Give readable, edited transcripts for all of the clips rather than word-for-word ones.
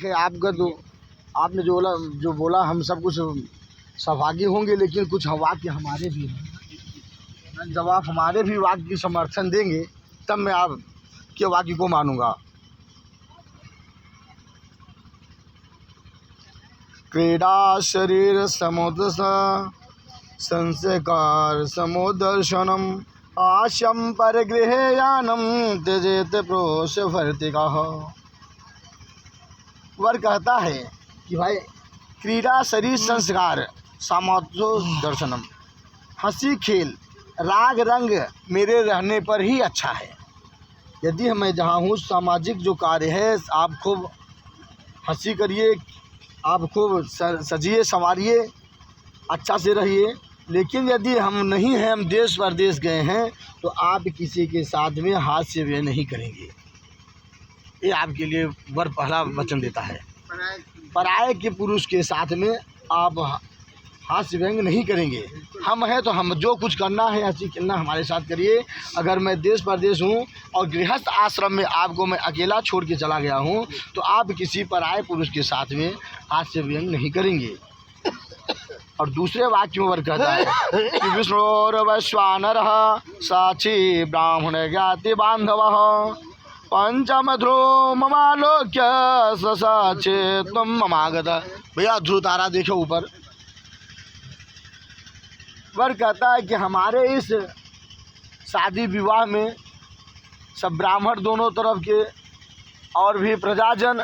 है आपका, तो आपने जो बोला हम सब कुछ सहभागी होंगे, लेकिन कुछ वाक्य हमारे भी हैं। जब आप हमारे भी वाक्य की समर्थन देंगे तब मैं आपके वाक्य को मानूंगा। क्रीडा शरीर समुद्र संस्कार समुदर्शनम आशम परगृह यानम त्यजेत प्रोष भर्तिका। वर कहता है कि भाई क्रीड़ा शरीर संस्कार सामोद्र दर्शनम, हंसी खेल राग रंग मेरे रहने पर ही अच्छा है। यदि मैं जहाँ हूँ सामाजिक जो कार्य है, आप खूब हंसी करिए, आप खूब सजिए संवारिए, अच्छा से रहिए। लेकिन यदि हम नहीं हैं, हम देश परदेश गए हैं, तो आप किसी के साथ में हास्य व्यय नहीं करेंगे। ये आपके लिए वर पहला वचन देता है। पराये के पुरुष के साथ में आप हास्य व्यंग नहीं करेंगे। हम हैं तो हम जो कुछ करना है, हंसी खेलना हमारे साथ करिए। अगर मैं देश परदेश हूँ और गृहस्थ आश्रम में आपको मैं अकेला छोड़ के चला गया हूँ, तो आप किसी पराये पुरुष के साथ में हास्य व्यंग नहीं करेंगे। और दूसरे वाक्य में वर कहता है कि विष्णुर्वैश्वानरः साक्षी ब्राह्मण ज्ञाति बांधवः पंचम ध्रुव ममालोक्य ससाचे तुम ममागत। भैया ध्रुव तारा देखो ऊपर। वर कहता है कि हमारे इस शादी विवाह में सब ब्राह्मण दोनों तरफ के और भी प्रजाजन,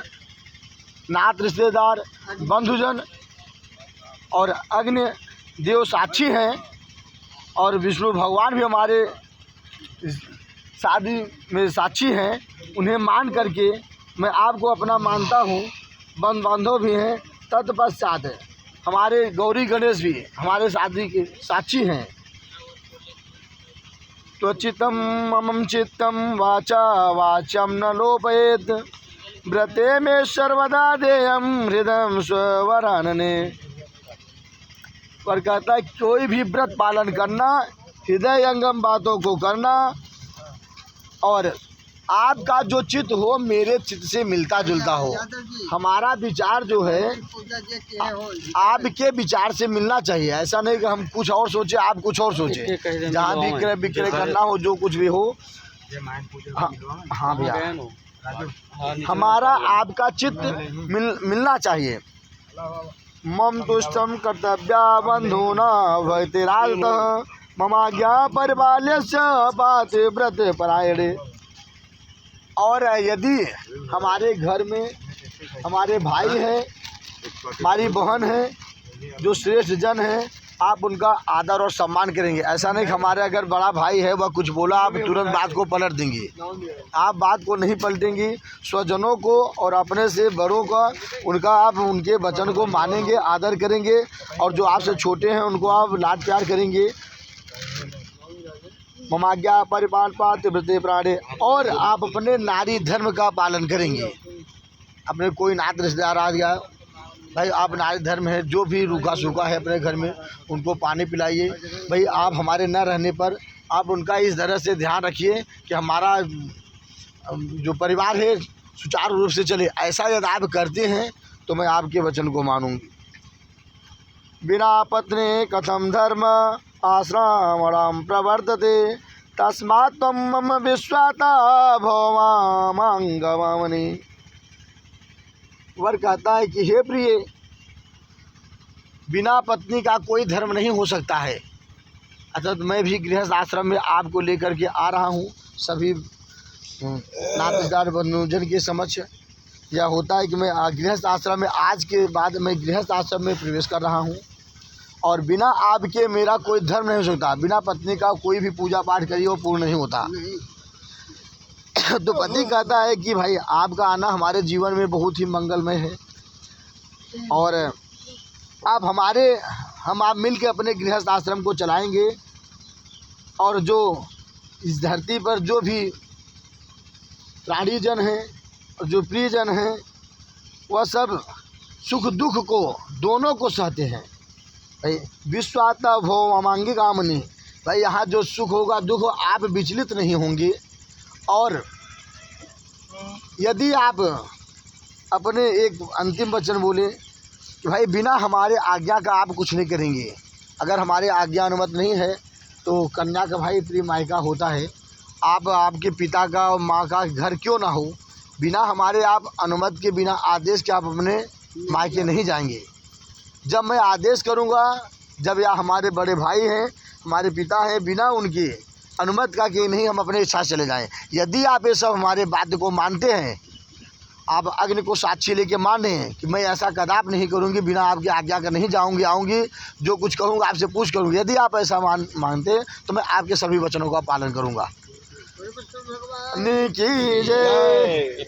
नात रिश्तेदार, बंधुजन और अग्नि देव साक्षी हैं, और विष्णु भगवान भी हमारे शादी में साक्षी हैं। उन्हें मान करके मैं आपको अपना मानता हूँ। बंधु बांधव भी हैं, तत्पश्चात हमारे गौरी गणेश भी हमारे शादी के साक्षी हैं। तो चित्तम मम चित्तम वाचा वाचम न लोपयेत व्रते में सर्वदा देयम हृदय स्वरानने। पर कहता है कोई भी व्रत पालन करना, हृदय अंगम बातों को करना, और आपका जो चित्त हो मेरे चित्त से मिलता जुलता हो। हमारा विचार जो है आपके विचार से मिलना चाहिए। ऐसा नहीं कि हम कुछ और सोचे, आप कुछ और सोचे। जहाँ विक्रय विक्रय करना हो, जो कुछ भी हो, हाँ भैया, हमारा आपका चित्त मिलना चाहिए। मम तुष्टम कर्तव्या बंधुना भक्तिरागतः ममाज्ञा परिपाल्यस्य पाति व्रत परायणे। और यदि हमारे घर में हमारे भाई हैं, हमारी बहन है, जो श्रेष्ठ जन हैं, आप उनका आदर और सम्मान करेंगे। ऐसा नहीं कि हमारे अगर बड़ा भाई है वह कुछ बोला आप तुरंत बात को पलट देंगे। आप बात को नहीं पलटेंगी। स्वजनों को और अपने से बड़ों का उनका आप उनके वचन को मानेंगे, आदर करेंगे, और जो आपसे छोटे हैं उनको आप लाड प्यार करेंगे। ममाज्ञा परिपाल पात्र व्रते प्राणे। और आप अपने नारी धर्म का पालन करेंगे। अपने कोई नात रिश्तेदार आ गया, भाई आप नारी धर्म है, जो भी रूखा सूखा है अपने घर में उनको पानी पिलाइए। भाई आप हमारे न रहने पर आप उनका इस तरह से ध्यान रखिए कि हमारा जो परिवार है सुचारू रूप से चले। ऐसा यदि आप करते हैं तो मैं आपके वचन को मानूंगी। बिना पत्नी कथम धर्म आश्रमणाम प्रवर्तते तस्मात् त्वं मम विश्वाता भवामंगवामनि। वर कहता है कि हे प्रिय, बिना पत्नी का कोई धर्म नहीं हो सकता है। अर्थात मैं भी गृहस्थ आश्रम में आपको लेकर के आ रहा हूँ। सभी नातेदार बंधुजन के समक्ष यह होता है कि मैं गृहस्थ आश्रम में, आज के बाद मैं गृहस्थ आश्रम में प्रवेश कर रहा हूँ, और बिना आपके मेरा कोई धर्म नहीं हो सकता। बिना पत्नी का कोई भी पूजा पाठ करिए वो पूर्ण नहीं होता। तो पति कहता है कि भाई आपका आना हमारे जीवन में बहुत ही मंगलमय है, और हम आप मिल के अपने गृहस्थ आश्रम को चलाएंगे, और जो इस धरती पर जो भी प्राणीजन हैं और जो प्रियजन हैं वह सब सुख दुख को दोनों को सहते हैं। भाई विश्वात्मा भो अमांगी कामनी। भाई यहाँ जो सुख होगा दुख आप विचलित नहीं होंगे। और यदि आप अपने एक अंतिम वचन बोले कि भाई बिना हमारे आज्ञा का आप कुछ नहीं करेंगे। अगर हमारे आज्ञा अनुमति नहीं है तो कन्या का भाई प्रिय मायका होता है। आप आपके पिता का और माँ का घर क्यों ना हो, बिना हमारे आप अनुमति के, बिना आदेश के आप अपने मायके नहीं जाएंगे। जब मैं आदेश करूँगा, जब या हमारे बड़े भाई हैं, हमारे पिता हैं, बिना उनकी अनुमति का कि नहीं हम अपने इच्छा से चले जाएं। यदि आप ये सब हमारे बात को मानते हैं, आप अग्नि को साक्षी लेके माने कि मैं ऐसा कदाप नहीं करूँगी, बिना आपकी आज्ञा का नहीं जाऊँगी आऊँगी, जो कुछ कहूँगा आपसे पूछ करूँगी। यदि आप ऐसा मानते तो मैं आपके सभी वचनों का पालन करूँगा। की जय।